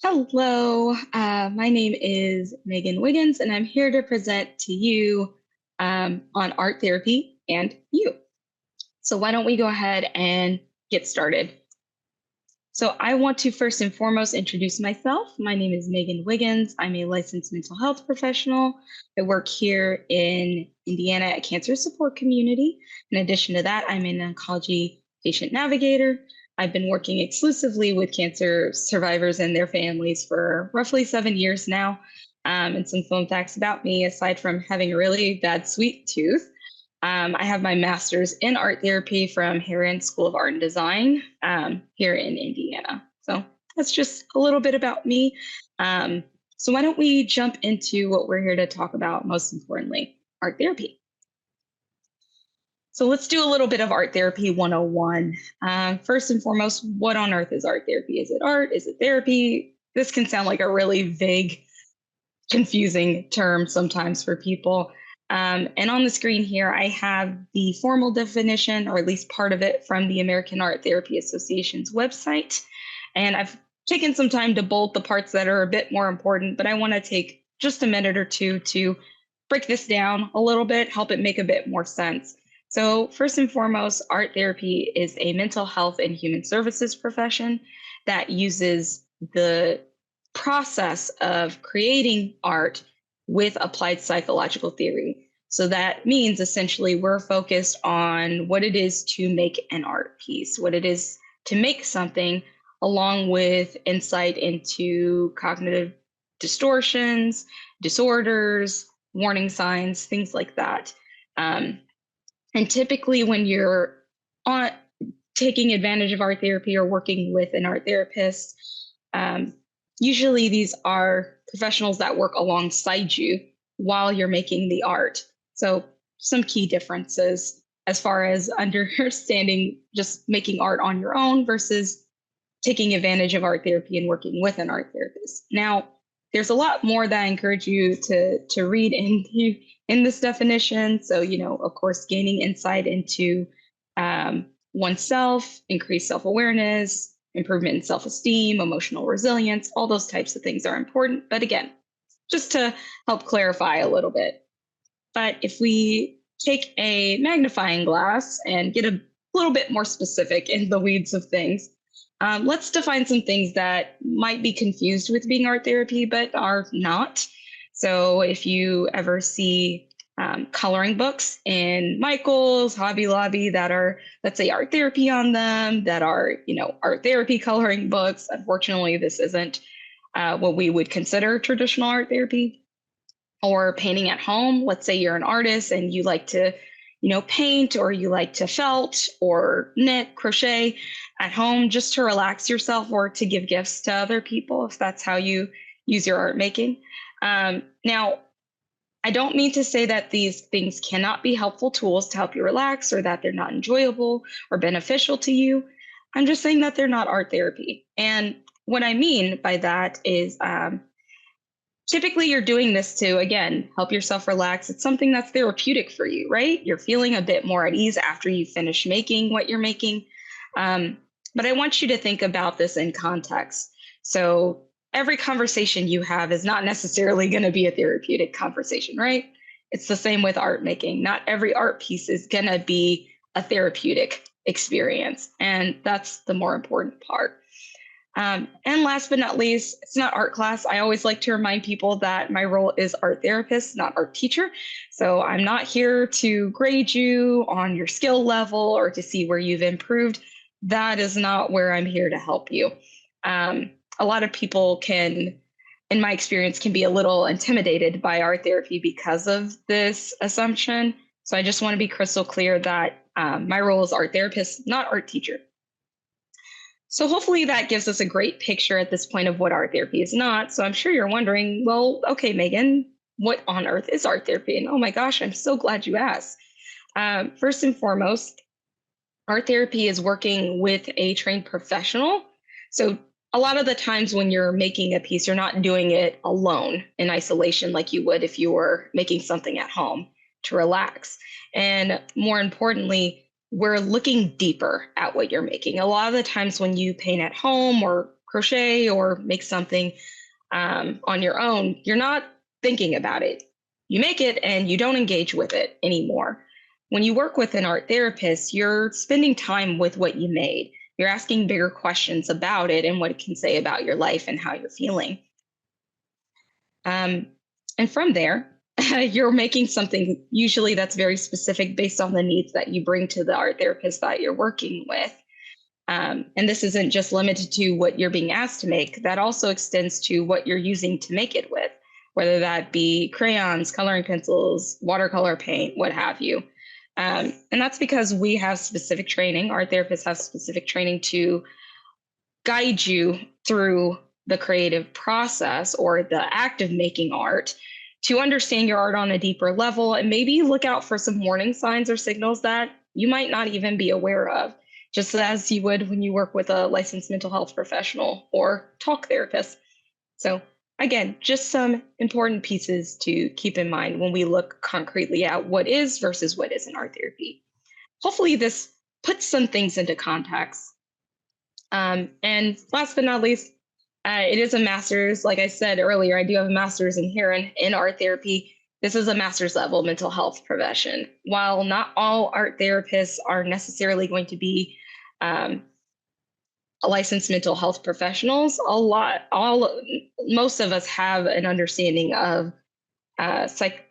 Hello, my name is Meaghan Wiggins, and I'm here to present to you on art therapy and you. So why don't we go ahead and get started? So I want to first and foremost introduce myself. My name is Meaghan Wiggins. I'm a licensed mental health professional. I work here in Indiana at Cancer Support Community. In addition to that, I'm an oncology patient navigator. I've been working exclusively with cancer survivors and their families for roughly 7 years now. And some fun facts about me, aside from having a really bad sweet tooth, I have my master's in art therapy from Heron School of Art and Design here in Indiana. So that's just a little bit about me. So why don't we jump into what we're here to talk about, most importantly, art therapy. So let's do a little bit of art therapy 101. First and foremost, what on earth is art therapy? Is it art? Is it therapy? This can sound like a really vague, confusing term sometimes for people. And on the screen here, I have the formal definition, or at least part of it, from the American Art Therapy Association's website. And I've taken some time to bold the parts that are a bit more important, but I want to take just a minute or two to break this down a little bit, help it make a bit more sense. So first and foremost, art therapy is a mental health and human services profession that uses the process of creating art with applied psychological theory. So that means essentially we're focused on what it is to make an art piece, what it is to make something, along with insight into cognitive distortions, disorders, warning signs, things like that. And typically, when you're on taking advantage of art therapy or working with an art therapist, usually these are professionals that work alongside you while you're making the art. So some key differences as far as understanding just making art on your own versus taking advantage of art therapy and working with an art therapist. Now, there's a lot more that I encourage you to read in this definition. So, of course, gaining insight into oneself, increased self-awareness, improvement in self-esteem, emotional resilience, all those types of things are important. But again, just to help clarify a little bit. But if we take a magnifying glass and get a little bit more specific in the weeds of things, let's define some things that might be confused with being art therapy, but are not. So if you ever see coloring books in Michael's, Hobby Lobby that are, let's say, art therapy on them, that are, art therapy coloring books, unfortunately, this isn't what we would consider traditional art therapy. Or painting at home. Let's say you're an artist and you like to, paint, or you like to felt or knit, crochet at home just to relax yourself or to give gifts to other people, if that's how you use your art making. Now, I don't mean to say that these things cannot be helpful tools to help you relax or that they're not enjoyable or beneficial to you. I'm just saying that they're not art therapy. And what I mean by that is typically you're doing this to, again, help yourself relax. It's something that's therapeutic for you, right? You're feeling a bit more at ease after you finish making what you're making. But I want you to think about this in context. So every conversation you have is not necessarily going to be a therapeutic conversation, right? It's the same with art making. Not every art piece is going to be a therapeutic experience. And that's the more important part. And last but not least, it's not art class. I always like to remind people that my role is art therapist, not art teacher. So I'm not here to grade you on your skill level or to see where you've improved. That is not where I'm here to help you. A lot of people can, in my experience, can be a little intimidated by art therapy because of this assumption. So I just want to be crystal clear that my role is art therapist, not art teacher. So hopefully that gives us a great picture at this point of what art therapy is not. So I'm sure you're wondering, well, okay, Meaghan, what on earth is art therapy? And oh my gosh, I'm so glad you asked. First and foremost, art therapy is working with a trained professional. So a lot of the times when you're making a piece, you're not doing it alone in isolation like you would if you were making something at home to relax. And more importantly, we're looking deeper at what you're making. A lot of the times when you paint at home or crochet or make something on your own, you're not thinking about it. You make it and you don't engage with it anymore. When you work with an art therapist, you're spending time with what you made. You're asking bigger questions about it and what it can say about your life and how you're feeling. Um, and from there, you're making something usually that's very specific based on the needs that you bring to the art therapist that you're working with. And this isn't just limited to what you're being asked to make, that also extends to what you're using to make it with, whether that be crayons, coloring pencils, watercolor paint, what have you. And that's because we have specific training. Art therapists have specific training to guide you through the creative process or the act of making art to understand your art on a deeper level and maybe look out for some warning signs or signals that you might not even be aware of, just as you would when you work with a licensed mental health professional or talk therapist. So again, just some important pieces to keep in mind when we look concretely at what is versus what isn't art therapy. Hopefully this puts some things into context. And last but not least, it is a master's. Like I said earlier, I do have a master's in here in art therapy. This is a master's level mental health profession. While not all art therapists are necessarily going to be licensed mental health professionals, most of us have an understanding of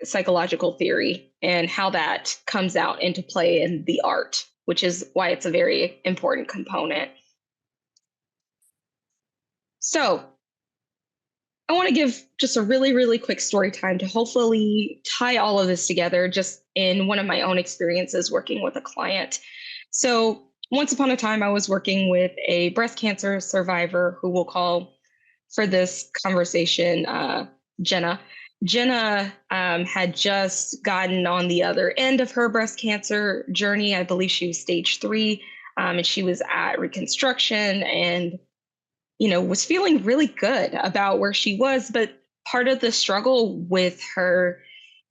psychological theory and how that comes out into play in the art, which is why it's a very important component. So I want to give just a really, really quick story time to hopefully tie all of this together just in one of my own experiences working with a client. So once upon a time, I was working with a breast cancer survivor who we'll call for this conversation, Jenna. Jenna had just gotten on the other end of her breast cancer journey. I believe she was stage 3, and she was at reconstruction and was feeling really good about where she was. But part of the struggle with her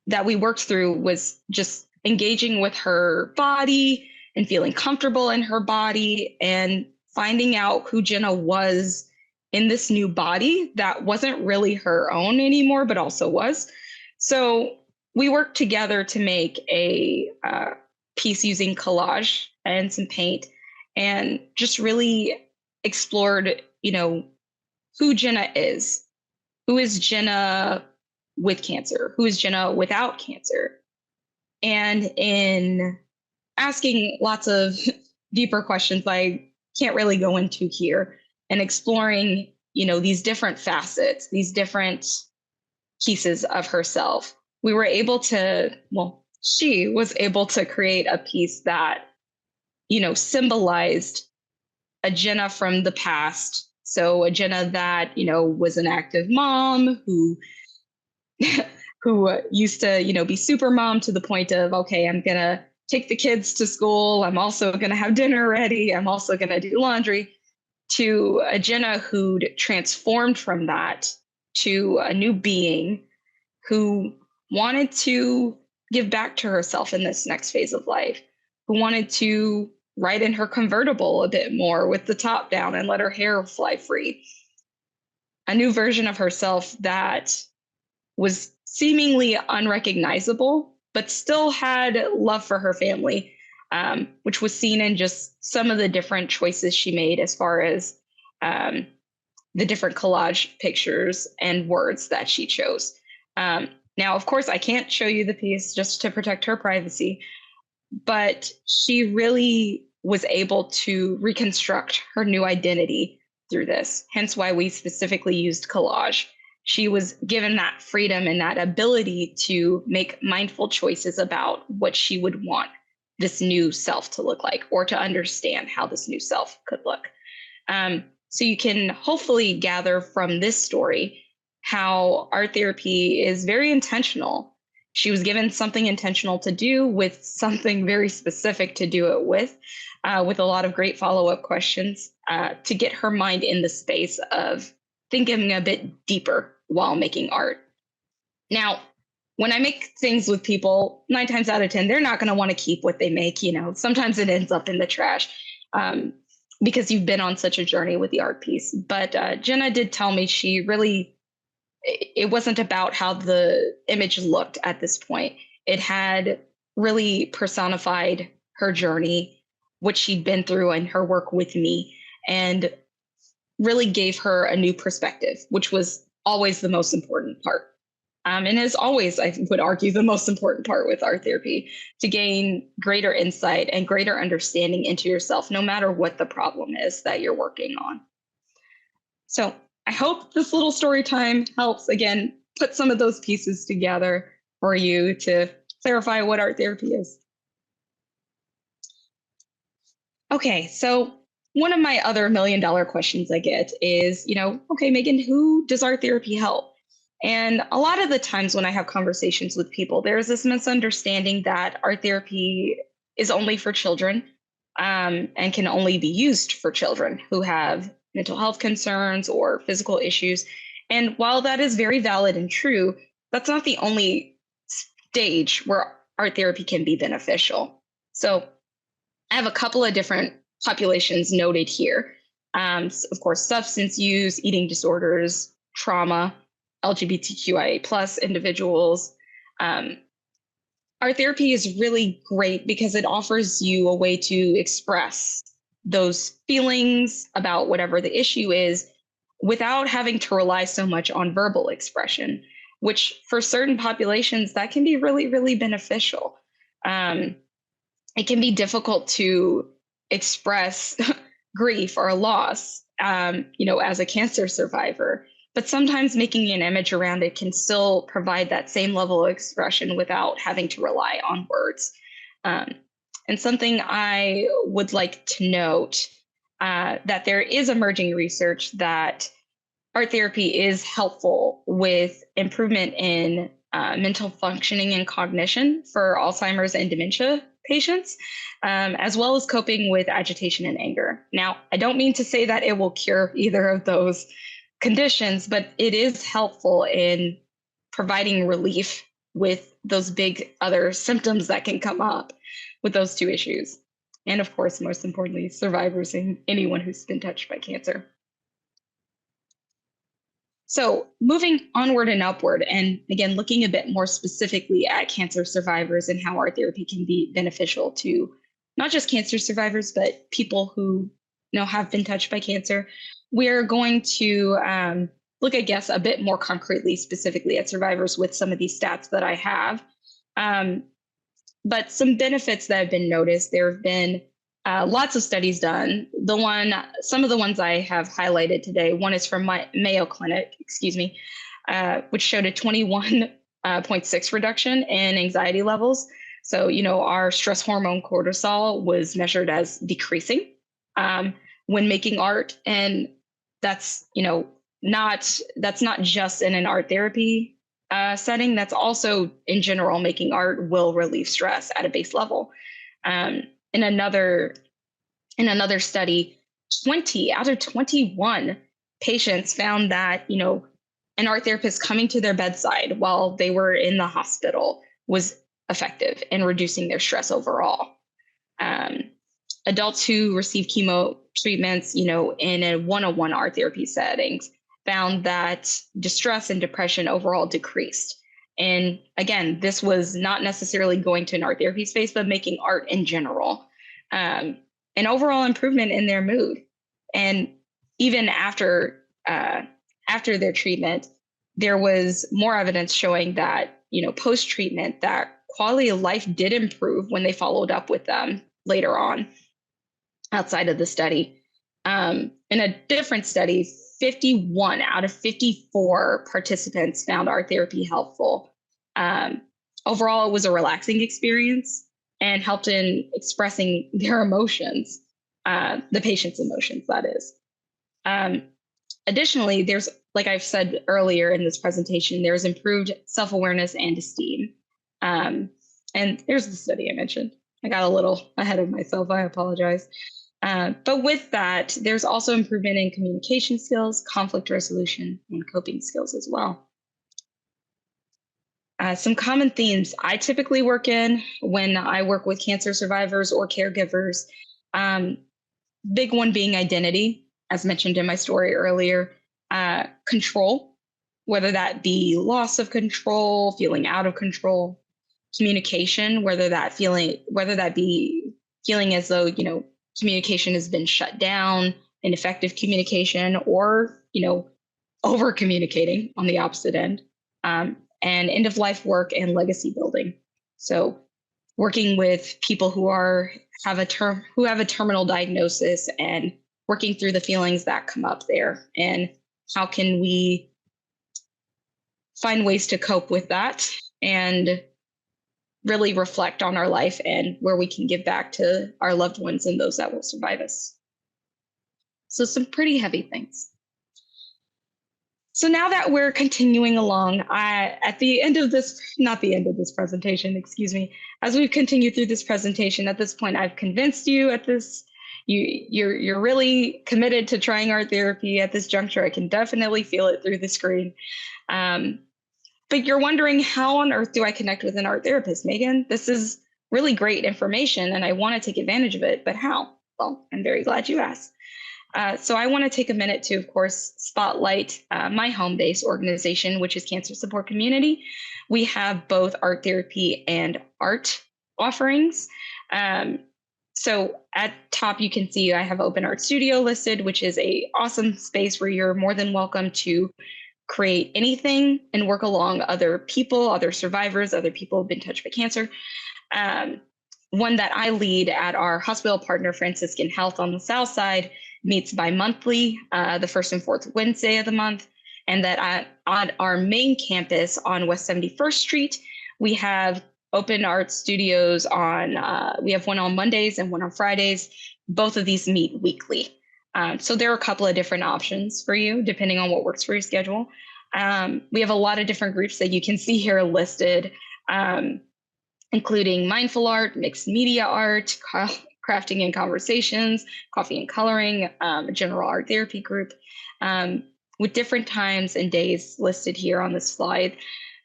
that we worked through was just engaging with her body and feeling comfortable in her body and finding out who Jenna was in this new body that wasn't really her own anymore, but also was. So we worked together to make a piece using collage and some paint and just really explored who Jenna is. Who is Jenna with cancer? Who is Jenna without cancer? And in asking lots of deeper questions I can't really go into here, and exploring, these different facets, these different pieces of herself, we were able to, she was able to create a piece that, symbolized a Jenna from the past. So a Jenna that, was an active mom who who used to, be super mom to the point of, okay, I'm going to take the kids to school. I'm also going to have dinner ready. I'm also going to do laundry, to a Jenna who'd transformed from that to a new being who wanted to give back to herself in this next phase of life, who wanted to ride in her convertible a bit more with the top down and let her hair fly free. A new version of herself that was seemingly unrecognizable, but still had love for her family, which was seen in just some of the different choices she made as far as the different collage pictures and words that she chose. Now, of course, I can't show you the piece just to protect her privacy, but she really was able to reconstruct her new identity through this, hence why we specifically used collage. She was given that freedom and that ability to make mindful choices about what she would want this new self to look like, or to understand how this new self could look. So you can hopefully gather from this story how art therapy is very intentional. She was given something intentional to do with something very specific to do it with a lot of great follow-up questions to get her mind in the space of thinking a bit deeper while making art. Now, when I make things with people, 9 times out of 10, they're not going to want to keep what they make. Sometimes it ends up in the trash. because you've been on such a journey with the art piece. But Jenna did tell me she really, it wasn't about how the image looked at this point. It had really personified her journey, what she'd been through, and her work with me, and really gave her a new perspective, which was always the most important part. And as always, I would argue the most important part with art therapy, to gain greater insight and greater understanding into yourself, no matter what the problem is that you're working on. So I hope this little story time helps, again, put some of those pieces together for you to clarify what art therapy is. Okay, so one of my other $1 million questions I get is, okay, Meaghan, who does art therapy help? And a lot of the times when I have conversations with people, there's this misunderstanding that art therapy is only for children, and can only be used for children who have mental health concerns or physical issues. And while that is very valid and true, that's not the only stage where art therapy can be beneficial. So I have a couple of different populations noted here. Of course, substance use, eating disorders, trauma, LGBTQIA plus individuals. Art therapy is really great because it offers you a way to express those feelings about whatever the issue is without having to rely so much on verbal expression, which for certain populations, that can be really, really beneficial. It can be difficult to express grief or loss, as a cancer survivor. But sometimes making an image around it can still provide that same level of expression without having to rely on words. And something I would like to note, that there is emerging research that art therapy is helpful with improvement in mental functioning and cognition for Alzheimer's and dementia patients, as well as coping with agitation and anger. Now, I don't mean to say that it will cure either of those conditions, but it is helpful in providing relief with those big other symptoms that can come up with those two issues. And of course, most importantly, survivors and anyone who's been touched by cancer. So moving onward and upward, and again, looking a bit more specifically at cancer survivors and how art therapy can be beneficial to not just cancer survivors, but people who have been touched by cancer. We're going to look, I guess, a bit more concretely, specifically at survivors with some of these stats that I have. But some benefits that have been noticed, there have been lots of studies done. Some of the ones I have highlighted today, one is from Mayo Clinic, which showed a 21.6 reduction in anxiety levels. So, our stress hormone cortisol was measured as decreasing when making art. And that's not just in an art therapy setting. That's also in general, making art will relieve stress at a base level. In another study, 20 out of 21 patients found that, an art therapist coming to their bedside while they were in the hospital was effective in reducing their stress overall. Adults who receive chemo treatments, in a one-on-one art therapy settings found that distress and depression overall decreased. And again, this was not necessarily going to an art therapy space, but making art in general. An overall improvement in their mood. And even after their treatment, there was more evidence showing that, post-treatment, that quality of life did improve when they followed up with them later on outside of the study. In a different study, 51 out of 54 participants found art therapy helpful. Overall, it was a relaxing experience and helped in expressing their emotions, the patient's emotions, that is. Additionally, there's, like I've said earlier in this presentation, there's improved self-awareness and esteem. And there's the study I mentioned. I got a little ahead of myself, I apologize. But with that, there's also improvement in communication skills, conflict resolution, and coping skills as well. Some common themes I typically work in when I work with cancer survivors or caregivers. big one being identity, as mentioned in my story earlier, control, whether that be loss of control, feeling out of control, communication, whether that be feeling as though, communication has been shut down, ineffective communication, or, over communicating on the opposite end, and end of life work and legacy building. So working with people have a terminal diagnosis and working through the feelings that come up there, and how can we find ways to cope with that and really reflect on our life and where we can give back to our loved ones and those that will survive us. So some pretty heavy things. So now that we're continuing along, at the end of this, not the end of this presentation, excuse me, as we've continued through this presentation, at this point, I've convinced you you're really committed to trying art therapy at this juncture. I can definitely feel it through the screen. But you're wondering, how on earth do I connect with an art therapist, Meaghan? This is really great information and I want to take advantage of it, but how? Well, I'm very glad you asked. So I want to take a minute to, of course, spotlight my home-based organization, which is Cancer Support Community. We have both art therapy and art offerings. So at top, you can see I have Open Art Studio listed, which is an awesome space where you're more than welcome to create anything and work along other people, other survivors, other people who've been touched by cancer. One that I lead at our hospital partner, Franciscan Health on the South Side, meets bi-monthly, the first and fourth Wednesday of the month. And that on our main campus on West 71st Street, we have Open Art Studios we have one on Mondays and one on Fridays. Both of these meet weekly. So there are a couple of different options for you, depending on what works for your schedule. We have a lot of different groups that you can see here listed, including mindful art, mixed media art, crafting and conversations, coffee and coloring, a general art therapy group, with different times and days listed here on this slide.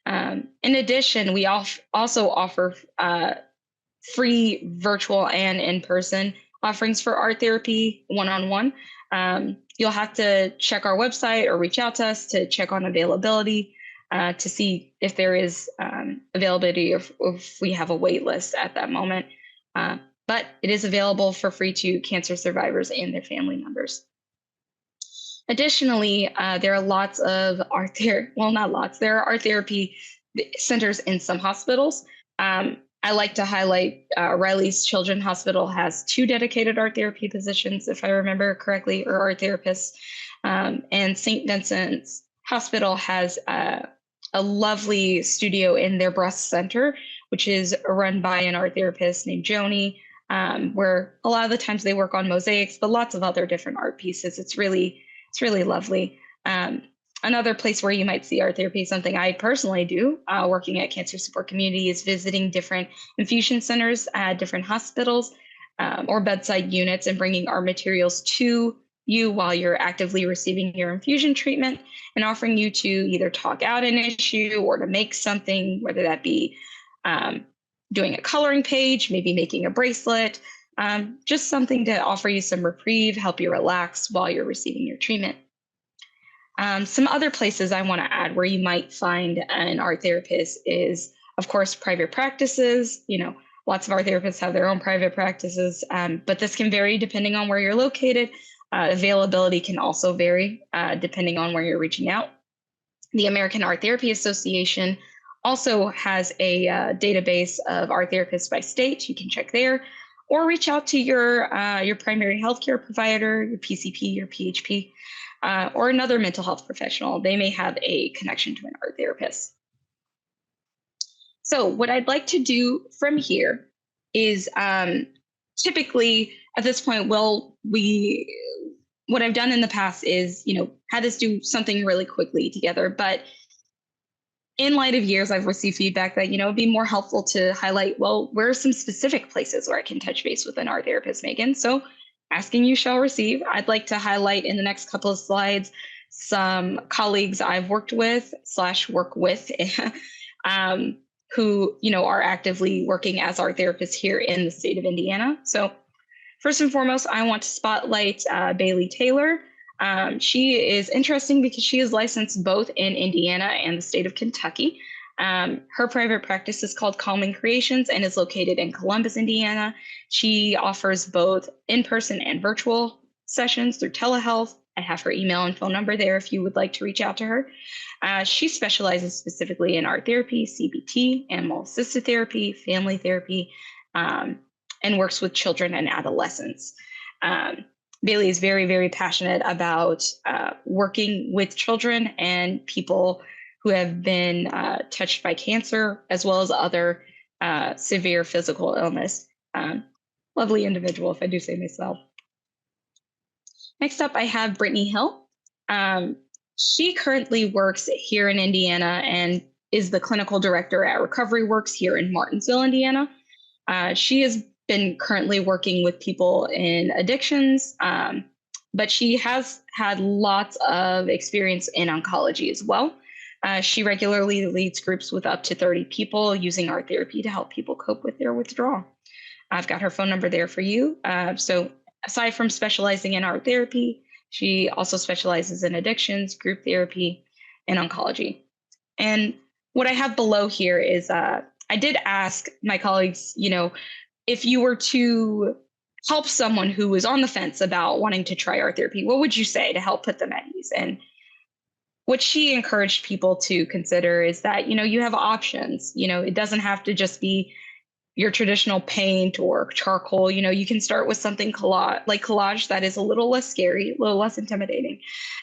In addition, we also offer free virtual and in-person offerings for art therapy one-on-one. You'll have to check our website or reach out to us to check on availability to see if there is availability, if we have a wait list at that moment. But it is available for free to cancer survivors and their family members. Additionally, there are lots of there are art therapy centers in some hospitals. I like to highlight Riley's Children's Hospital has 2 dedicated art therapy positions, if I remember correctly, or art therapists. And St. Vincent's Hospital has a lovely studio in their breast center, which is run by an art therapist named Joni, where a lot of the times they work on mosaics, but lots of other different art pieces. It's really lovely. Another place where you might see art therapy, something I personally do, working at Cancer Support Community, is visiting different infusion centers at different hospitals or bedside units and bringing art materials to you while you're actively receiving your infusion treatment, and offering you to either talk out an issue or to make something, whether that be doing a coloring page, maybe making a bracelet, just something to offer you some reprieve, help you relax while you're receiving your treatment. Some other places I want to add where you might find an art therapist is, of course, private practices. Lots of art therapists have their own private practices, but this can vary depending on where you're located. Availability can also vary depending on where you're reaching out. The American Art Therapy Association also has a database of art therapists by state. You can check there, or reach out to your primary healthcare provider, your PCP, your PHP, or another mental health professional. They may have a connection to an art therapist. So what I'd like to do from here is typically at this point, what I've done in the past is, had us do something really quickly together. But in light of years, I've received feedback that, it'd be more helpful to highlight, well, where are some specific places where I can touch base with an art therapist, Meaghan? So asking you shall receive. I'd like to highlight in the next couple of slides some colleagues I've worked with / work with who, are actively working as art therapists here in the state of Indiana. So First and foremost, I want to spotlight Bailey Taylor. She is interesting because she is licensed both in Indiana and the state of Kentucky. Her private practice is called Calming Creations and is located in Columbus, Indiana. She offers both in-person and virtual sessions through telehealth. I have her email and phone number there if you would like to reach out to her. She specializes specifically in art therapy, CBT, animal-assisted therapy, family therapy, and works with children and adolescents. Bailey is very, very passionate about working with children and people who have been touched by cancer, as well as other severe physical illness. Lovely individual, if I do say myself. Next up, I have Brittany Hill. She currently works here in Indiana and is the clinical director at Recovery Works here in Martinsville, Indiana. She has been currently working with people in addictions, but she has had lots of experience in oncology as well. She regularly leads groups with up to 30 people using art therapy to help people cope with their withdrawal. I've got her phone number there for you. So aside from specializing in art therapy, she also specializes in addictions, group therapy, and oncology. And what I have below here is I did ask my colleagues, if you were to help someone who was on the fence about wanting to try art therapy, what would you say to help put them at ease? And what she encouraged people to consider is that, you have options. It doesn't have to just be your traditional paint or charcoal. You can start with something collage that is a little less scary, a little less intimidating.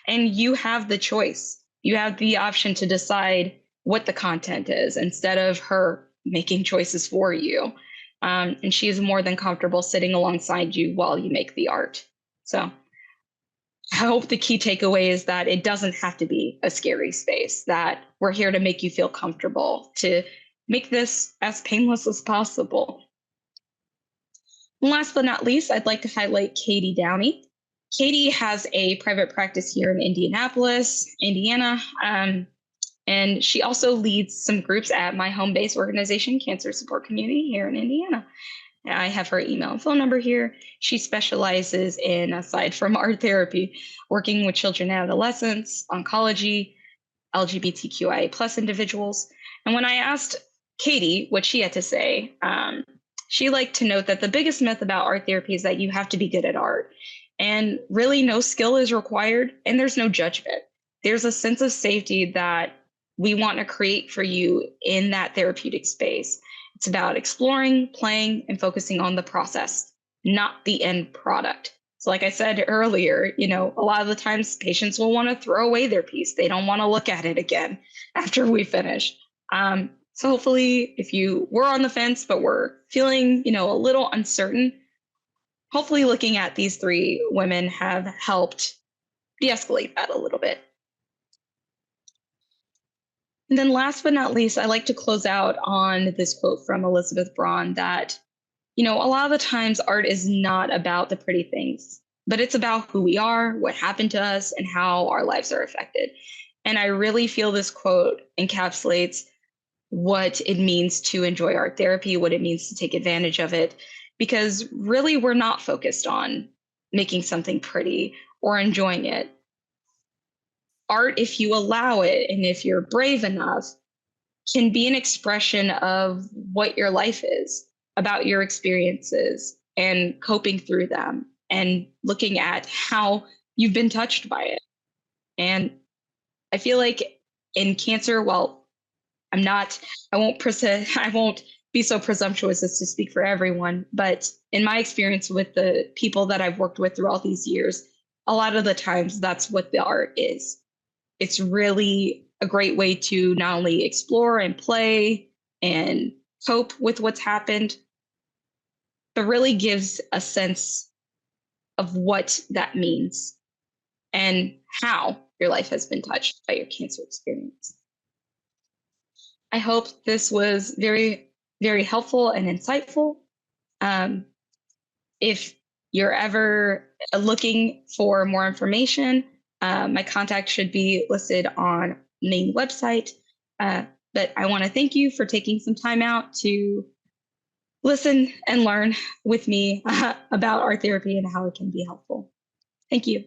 And you have the choice. You have the option to decide what the content is instead of her making choices for you. And she is more than comfortable sitting alongside you while you make the art. So I hope the key takeaway is that it doesn't have to be a scary space, that we're here to make you feel comfortable, to make this as painless as possible. And last but not least, I'd like to highlight Katie Downey. Katie has a private practice here in Indianapolis, Indiana. And she also leads some groups at my home base organization, Cancer Support Community here in Indiana. I have her email and phone number here. She specializes in, aside from art therapy, working with children and adolescents, oncology, LGBTQIA plus individuals. And when I asked Katie what she had to say, she liked to note that the biggest myth about art therapy is that you have to be good at art. And really no skill is required and there's no judgment. There's a sense of safety that we want to create for you in that therapeutic space. It's about exploring, playing, and focusing on the process, not the end product. So like I said earlier, a lot of the times patients will want to throw away their piece. They don't want to look at it again after we finish. So hopefully if you were on the fence, but were feeling, a little uncertain, hopefully looking at these three women have helped de-escalate that a little bit. And then last but not least, I like to close out on this quote from Elizabeth Braun that, a lot of the times art is not about the pretty things, but it's about who we are, what happened to us, and how our lives are affected. And I really feel this quote encapsulates what it means to enjoy art therapy, what it means to take advantage of it, because really we're not focused on making something pretty or enjoying it. Art, if you allow it and if you're brave enough, can be an expression of what your life is, about your experiences and coping through them and looking at how you've been touched by it. And I feel like in cancer, well, I won't be so presumptuous as to speak for everyone, but in my experience with the people that I've worked with throughout these years, a lot of the times that's what the art is. It's really a great way to not only explore and play and cope with what's happened, but really gives a sense of what that means and how your life has been touched by your cancer experience. I hope this was very, very helpful and insightful. If you're ever looking for more information, my contact should be listed on the main website. But I want to thank you for taking some time out to listen and learn with me about art therapy and how it can be helpful. Thank you.